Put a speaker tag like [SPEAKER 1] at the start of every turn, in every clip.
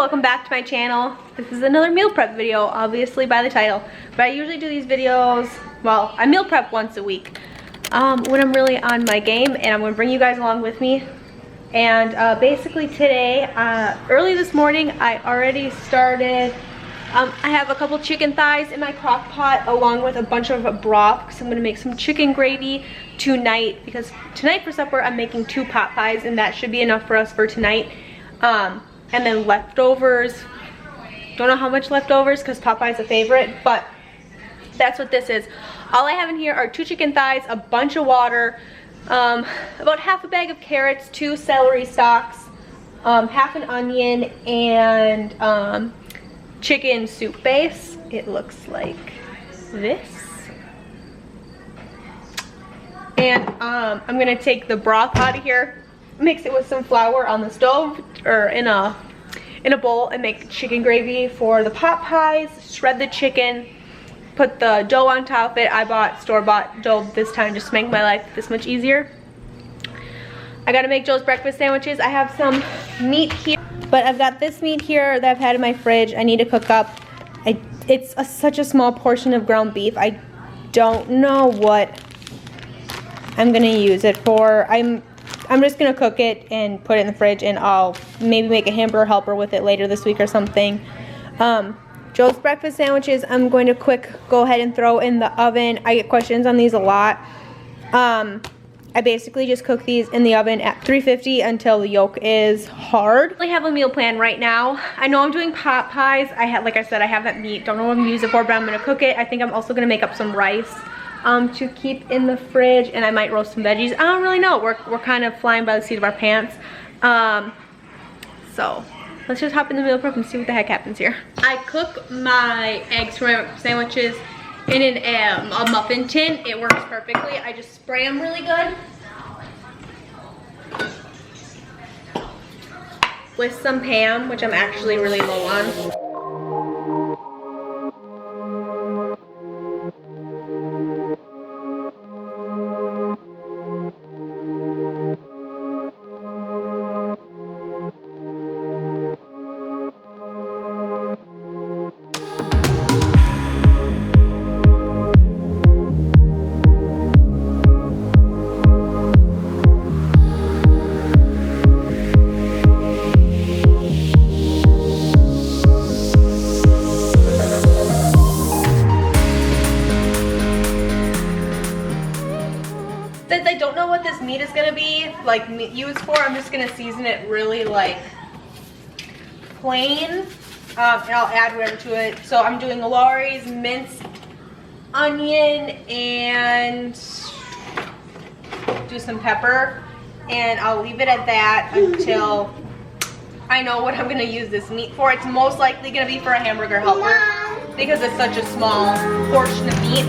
[SPEAKER 1] welcome back to my channel. This is another meal prep video, obviously by the title. But I usually do these videos, well, I meal prep once a week when I'm really on my game, and I'm gonna bring you guys along with me. And basically today, early this morning, I already started, I have a couple chicken thighs in my crock pot along with a bunch of broth, because I'm gonna make some chicken gravy tonight, because tonight for supper I'm making 2 pot pies, and that should be enough for us for tonight. And then leftovers, don't know how much leftovers because Popeye's a favorite, but that's what this is. All I have in here are 2 chicken thighs, a bunch of water, about half a bag of carrots, 2 celery stalks, half an onion, and chicken soup base. It looks like this. And I'm gonna take the broth out of here, mix it with some flour on the stove or in a bowl, and make chicken gravy for the pot pies. Shred the chicken, put the dough on top of it. I bought store-bought dough this time just to make my life this much easier. I gotta make Joe's breakfast sandwiches. I have some meat here, but I've got this meat here that I've had in my fridge. I need to cook up. It's such a small portion of ground beef. I don't know what I'm gonna use it for. I'm just gonna cook it and put it in the fridge, and I'll maybe make a hamburger helper with it later this week or something. Joe's breakfast sandwiches, I'm going to go ahead and throw in the oven. I get questions on these a lot. I basically just cook these in the oven at 350 until the yolk is hard. I have a meal plan right now. I know I'm doing pot pies. Like I said, I have that meat. Don't know what I'm gonna use it for, but I'm gonna cook it. I think I'm also gonna make up some rice to keep in the fridge, and I might roast some veggies. I don't really know. We're kind of flying by the seat of our pants. So let's just hop in the meal prep and see what the heck happens here. I cook my eggs for my sandwiches in a muffin tin. It works perfectly. I just spray them really good with some Pam, which I'm actually really low on. Since I don't know what this meat is gonna be like used for, I'm just gonna season it really like plain, and I'll add whatever to it. So I'm doing Lawry's minced onion and do some pepper, and I'll leave it at that until I know what I'm gonna use this meat for. It's most likely gonna be for a hamburger helper because it's such a small portion of meat.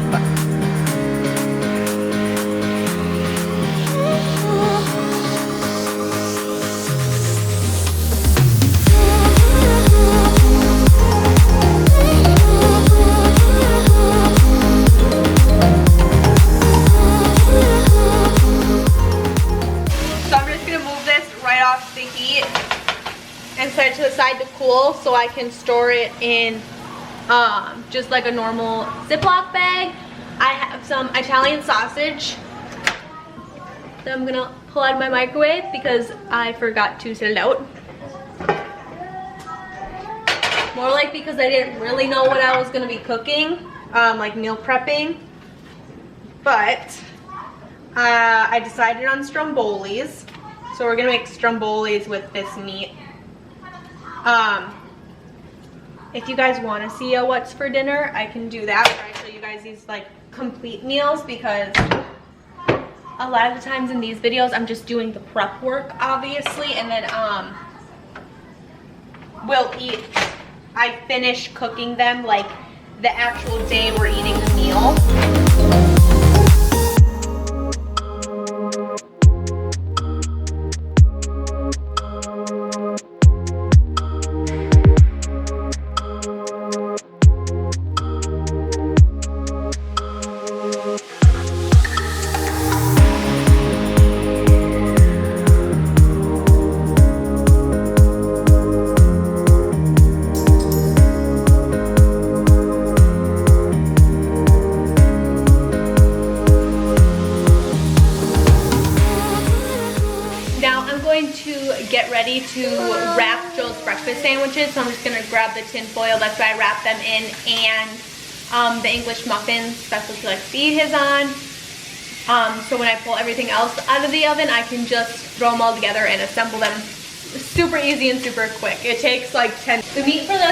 [SPEAKER 1] And set it to the side to cool so I can store it in just like a normal Ziploc bag. I have some Italian sausage that I'm gonna pull out of my microwave because I forgot to set it out. More like because I didn't really know what I was gonna be cooking, like meal prepping. But I decided on strombolis. So we're gonna make strombolis with this meat. If you guys want to see a what's for dinner, I can do that. I show you guys these like complete meals, because a lot of the times in these videos I'm just doing the prep work, obviously, and then we'll eat. I finish cooking them like the actual day we're eating the meal. ready to wrap Joe's breakfast sandwiches. So I'm just gonna grab the tin foil, that's what I wrap them in, and the English muffins, that's what he likes to eat his on. So when I pull everything else out of the oven, I can just throw them all together and assemble them super easy and super quick. It takes like 10. The meat for the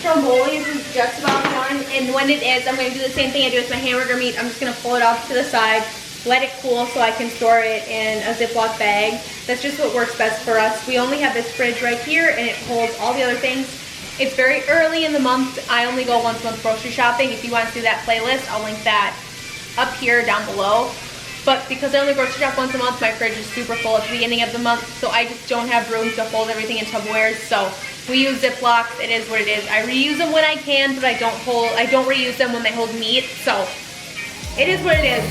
[SPEAKER 1] strombolis is just about done, and when it is, I'm going to do the same thing I do with my hamburger meat. I'm just going to pull it off to the side, let it cool so I can store it in a Ziploc bag. That's just what works best for us. We only have this fridge right here, and it holds all the other things. It's very early in the month. I only go once a month grocery shopping. If you want to see that playlist, I'll link that up here down below. But because I only grocery shop once a month, my fridge is super full at the beginning of the month, so I just don't have room to hold everything in Tupperwares. So we use Ziplocs. It is what it is. I reuse them when I can, but I don't reuse them when they hold meat. So it is what it is.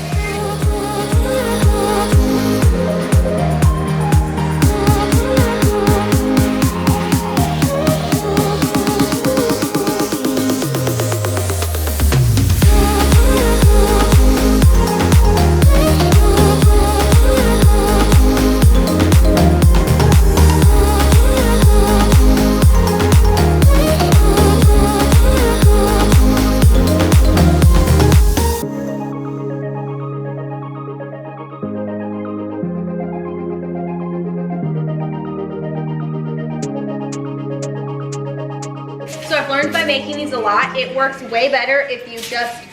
[SPEAKER 1] So I've learned by making these a lot, it works way better if you just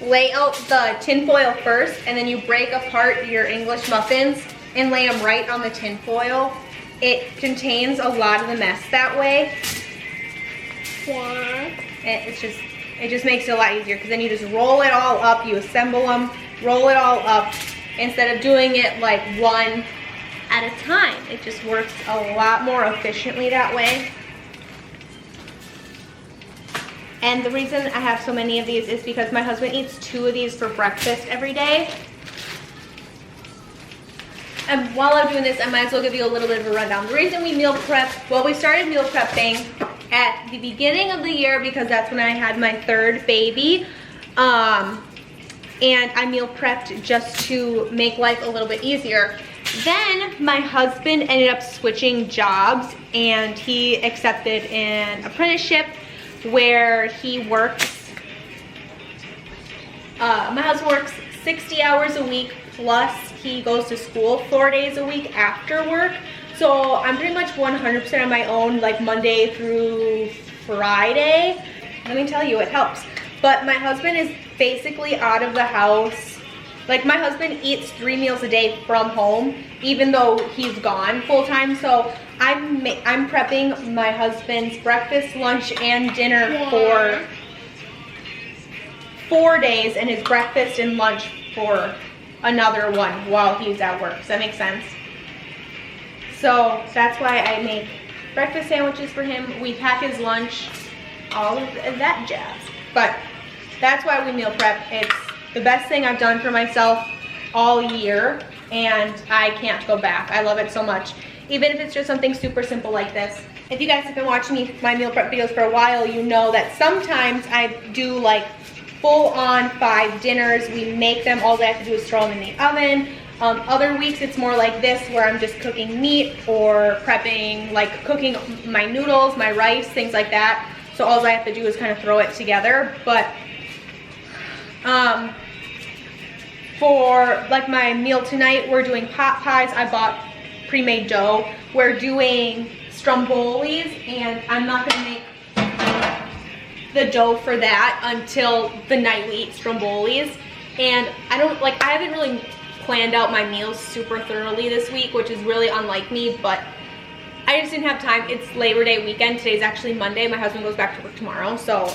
[SPEAKER 1] lay out the tin foil first, and then you break apart your English muffins and lay them right on the tin foil. It contains a lot of the mess that way. Yeah. And it just makes it a lot easier, because then you just roll it all up, you assemble them, roll it all up, instead of doing it like one at a time. It just works a lot more efficiently that way. And the reason I have so many of these is because my husband eats 2 of these for breakfast every day. And while I'm doing this, I might as well give you a little bit of a rundown. The reason we meal prep, well, we started meal prepping at the beginning of the year because that's when I had my 3rd baby. And I meal prepped just to make life a little bit easier. Then my husband ended up switching jobs, and he accepted an apprenticeship where he works, my husband works 60 hours a week, plus he goes to school 4 days a week after work. So I'm pretty much 100% on my own, like Monday through Friday. Let me tell you, it helps. But my husband is basically out of the house. Like, my husband eats 3 meals a day from home, even though he's gone full time. So I'm prepping my husband's breakfast, lunch, and dinner for 4 days, and his breakfast and lunch for another one while he's at work. Does that make sense? So that's why I make breakfast sandwiches for him. We pack his lunch, all of that jazz. But that's why we meal prep. It's the best thing I've done for myself all year, and I can't go back. I love it so much. Even if it's just something super simple like this. If you guys have been watching my meal prep videos for a while, you know that sometimes I do like full-on 5 dinners. We make them, all I have to do is throw them in the oven. Other weeks it's more like this, where I'm just cooking meat or prepping, like cooking my noodles, my rice, things like that. So all I have to do is kind of throw it together. But for like my meal tonight, we're doing pot pies. I bought pre-made dough. We're doing strombolis, and I'm not gonna make the dough for that until the night we eat strombolis. And I haven't really planned out my meals super thoroughly this week, which is really unlike me, but I just didn't have time. It's Labor Day weekend. Today's actually Monday. My husband goes back to work tomorrow, so.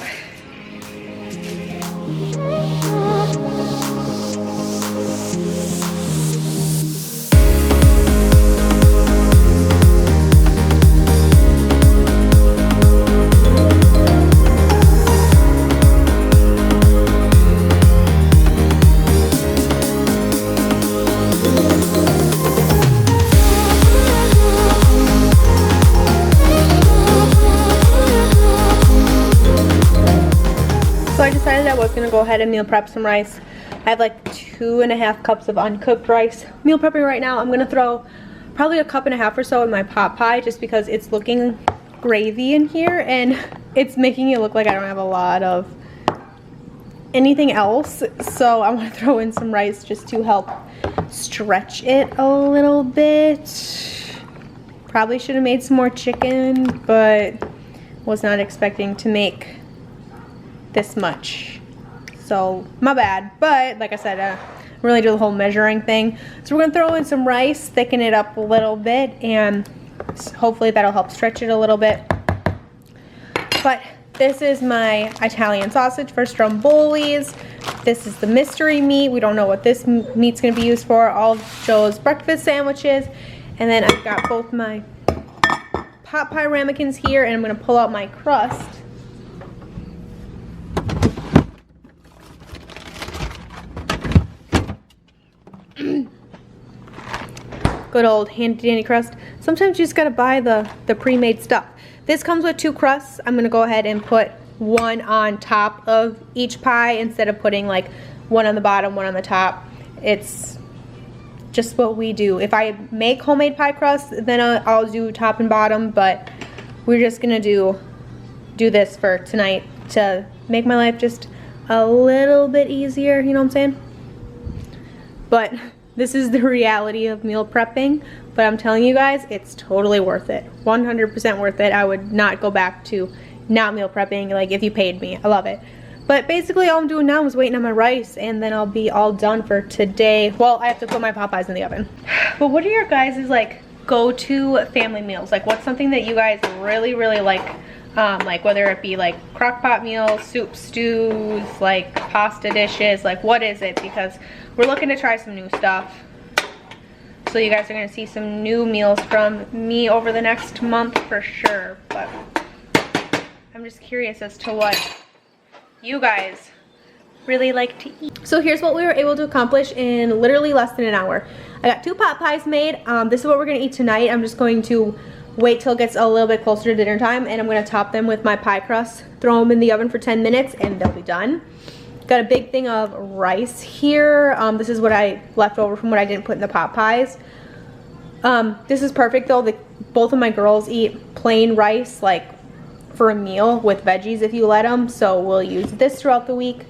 [SPEAKER 1] So I decided I was gonna go ahead and meal prep some rice. I have like 2.5 cups of uncooked rice. Meal prepping right now. I'm gonna throw probably a cup and a half or so in my pot pie, just because it's looking gravy in here and it's making it look like I don't have a lot of anything else. So I want to throw in some rice just to help stretch it a little bit. Probably should have made some more chicken, but was not expecting to make this much. So my bad. But like I said, really do the whole measuring thing. So we're gonna throw in some rice, thicken it up a little bit, and hopefully that'll help stretch it a little bit. But this is my Italian sausage for strombolis. This is the mystery meat. We don't know what this meat's gonna be used for. All of Joe's breakfast sandwiches. And then I've got both my pot pie ramekins here, and I'm gonna pull out my crust. Good old handy dandy crust. Sometimes you just gotta buy the pre-made stuff. This comes with 2 crusts. I'm gonna go ahead and put one on top of each pie instead of putting like one on the bottom, one on the top. It's just what we do. If I make homemade pie crust, then I'll do top and bottom, but we're just gonna do this for tonight to make my life just a little bit easier, you know what I'm saying? But this is the reality of meal prepping, but I'm telling you guys, it's totally worth it. 100% worth it. I would not go back to not meal prepping, like if you paid me. I love it. But basically all I'm doing now is waiting on my rice, and then I'll be all done for today. Well, I have to put my Popeyes in the oven. But what are your guys' like go-to family meals? Like what's something that you guys really, really like whether it be like crock pot meals, soup, stews, like pasta dishes, like what is it? Because we're looking to try some new stuff. So you guys are gonna see some new meals from me over the next month for sure. But I'm just curious as to what you guys really like to eat. So here's what we were able to accomplish in literally less than an hour. I got 2 pot pies made. This is what we're gonna eat tonight. I'm just going to wait till it gets a little bit closer to dinner time, and I'm gonna top them with my pie crust, throw them in the oven for 10 minutes, and they'll be done. Got a big thing of rice here. This is what I left over from what I didn't put in the pot pies. This is perfect though. Both of my girls eat plain rice like for a meal with veggies if you let them, so we'll use this throughout the week.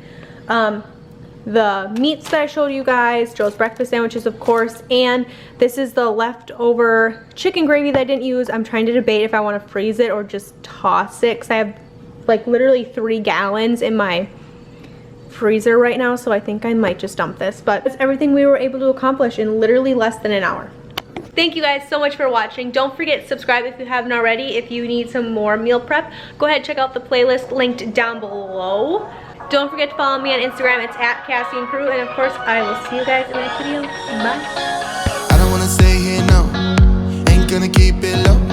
[SPEAKER 1] The meats that I showed you guys, Joe's breakfast sandwiches of course, and this is the leftover chicken gravy that I didn't use. I'm trying to debate if I want to freeze it or just toss it, because I have like literally 3 gallons in my freezer right now, so I think I might just dump this. But that's everything we were able to accomplish in literally less than an hour. Thank you guys so much for watching. Don't forget to subscribe if you haven't already. If you need some more meal prep, go ahead and check out the playlist linked down below. Don't forget to follow me on Instagram. It's @CassieandCrew. And of course, I will see you guys in the next video. Bye.
[SPEAKER 2] I don't wanna stay here, no. Ain't gonna keep it low.